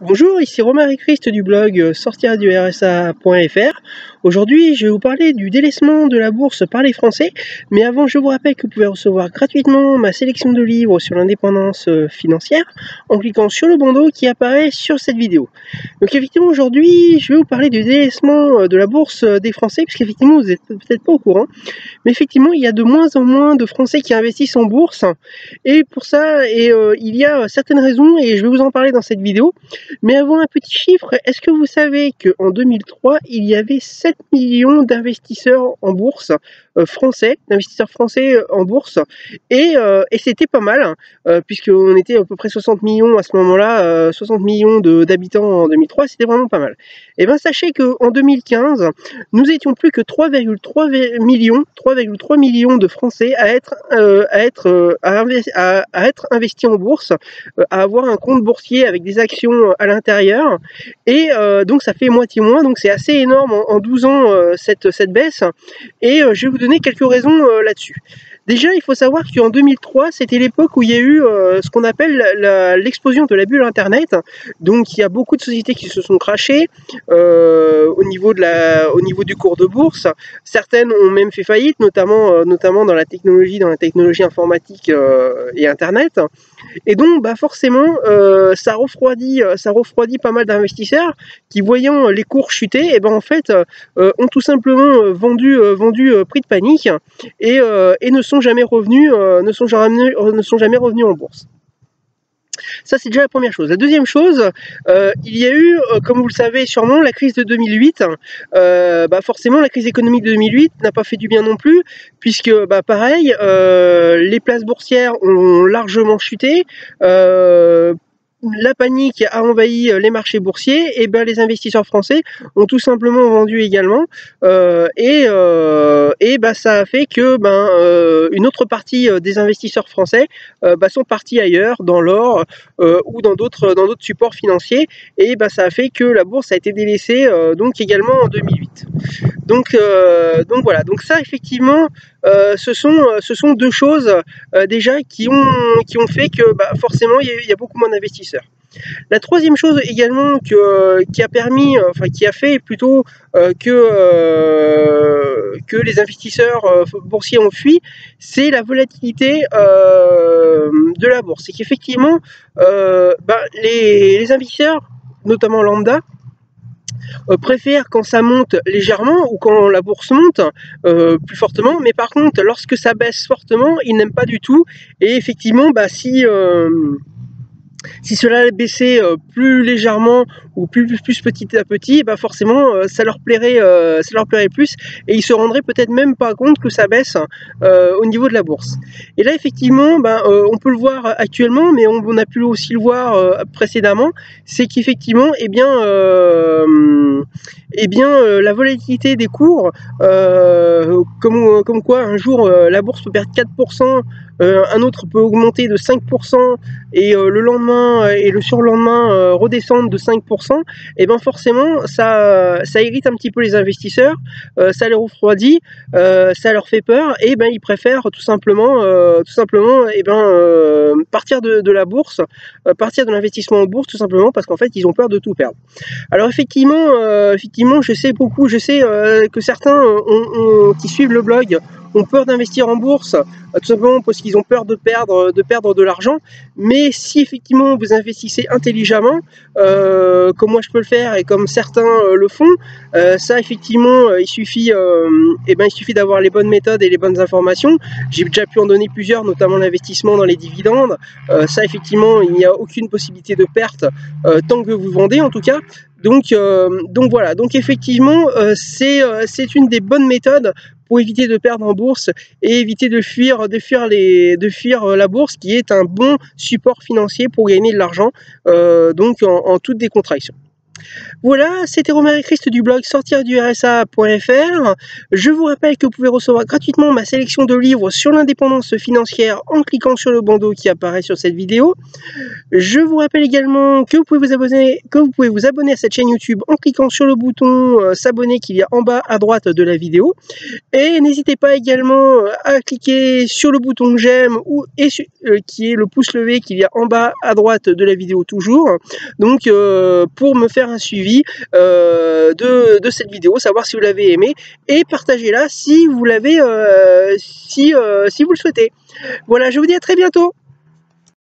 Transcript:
Bonjour, ici Romain Christ du blog sortiraduRSA.fr. Aujourd'hui, je vais vous parler du délaissement de la bourse par les Français. Mais avant, je vous rappelle que vous pouvez recevoir gratuitement ma sélection de livres sur l'indépendance financière en cliquant sur le bandeau qui apparaît sur cette vidéo. Donc effectivement, aujourd'hui, je vais vous parler du délaissement de la bourse des Français, puisqu'effectivement, vous n'êtes peut-être pas au courant. Mais effectivement, il y a de moins en moins de Français qui investissent en bourse. Et pour ça, il y a certaines raisons, et je vais vous en parler dans cette vidéo. Mais avant un petit chiffre, est-ce que vous savez qu'en 2003, il y avait 7 millions d'investisseurs en bourse d'investisseurs français en bourse, et c'était pas mal, puisqu'on était à peu près 60 millions à ce moment-là, 60 millions d'habitants en 2003, c'était vraiment pas mal. Et bien sachez qu'en 2015, nous étions plus que 3,3 millions de Français à être investis en bourse, à avoir un compte boursier avec des actions à l'intérieur, et donc ça fait moitié moins, donc c'est assez énorme en 12 ans cette baisse, et je vais vous donner quelques raisons là-dessus. Déjà, il faut savoir qu'en 2003, c'était l'époque où il y a eu ce qu'on appelle l'explosion de la bulle Internet. Donc, il y a beaucoup de sociétés qui se sont crachées au niveau du cours de bourse. Certaines ont même fait faillite, notamment dans la technologie informatique et Internet. Et donc, forcément, ça refroidit pas mal d'investisseurs qui, voyant les cours chuter, et en fait, ont tout simplement vendu prix de panique, et ne sont jamais revenus en bourse. Ça, c'est déjà la première chose. La deuxième chose, il y a eu, comme vous le savez sûrement, la crise de 2008. Forcément, la crise économique de 2008 n'a pas fait du bien non plus, puisque, pareil, les places boursières ont largement chuté. La panique a envahi les marchés boursiers, et les investisseurs français ont tout simplement vendu également, et ça a fait que une autre partie des investisseurs français sont partis ailleurs, dans l'or ou dans d'autres supports financiers, et ça a fait que la bourse a été délaissée donc également en 2008. Donc voilà, donc ça effectivement, ce sont deux choses déjà qui ont fait que forcément il y a beaucoup moins d'investisseurs. La troisième chose également qui a fait plutôt que les investisseurs boursiers ont fui, c'est la volatilité de la bourse. C'est qu'effectivement, les investisseurs, notamment lambda, préfèrent quand ça monte légèrement ou quand la bourse monte plus fortement, mais par contre lorsque ça baisse fortement, ils n'aiment pas du tout. Et effectivement, si cela baissait plus légèrement ou plus petit à petit, forcément ça leur plairait plus, et ils se rendraient peut-être même pas compte que ça baisse au niveau de la bourse. Et là effectivement, on peut le voir actuellement, mais on a pu aussi le voir précédemment, c'est qu'effectivement, la volatilité des cours, comme quoi un jour la bourse peut perdre 4%, un autre peut augmenter de 5%, et le lendemain et le surlendemain redescendre de 5%, et forcément ça irrite un petit peu les investisseurs, ça les refroidit, ça leur fait peur, et ils préfèrent tout simplement partir de la bourse, partir de l'investissement en bourse, tout simplement parce qu'en fait ils ont peur de tout perdre. Alors effectivement, je sais que certains qui suivent le blog ont peur d'investir en bourse, tout simplement parce qu'ils ont peur de perdre de l'argent. Mais si effectivement vous investissez intelligemment, comme moi je peux le faire et comme certains le font, ça effectivement il suffit d'avoir les bonnes méthodes et les bonnes informations. J'ai déjà pu en donner plusieurs, notamment l'investissement dans les dividendes. Ça effectivement il n'y a aucune possibilité de perte tant que vous vendez, en tout cas. Donc voilà, donc effectivement c'est une des bonnes méthodes pour éviter de perdre en bourse et éviter de fuir la bourse, qui est un bon support financier pour gagner de l'argent, donc en toute décontraction. Voilà, c'était Romain et Christ du blog sortirdursa.fr. Je vous rappelle que vous pouvez recevoir gratuitement ma sélection de livres sur l'indépendance financière en cliquant sur le bandeau qui apparaît sur cette vidéo. Je vous rappelle également que vous pouvez vous abonner à cette chaîne YouTube en cliquant sur le bouton s'abonner qui est en bas à droite de la vidéo. Et n'hésitez pas également à cliquer sur le bouton j'aime qui est le pouce levé qui est en bas à droite de la vidéo toujours. Donc pour me faire un suivi de cette vidéo, savoir si vous l'avez aimé, et partagez-la si vous l'avez si vous le souhaitez. Voilà, je vous dis à très bientôt.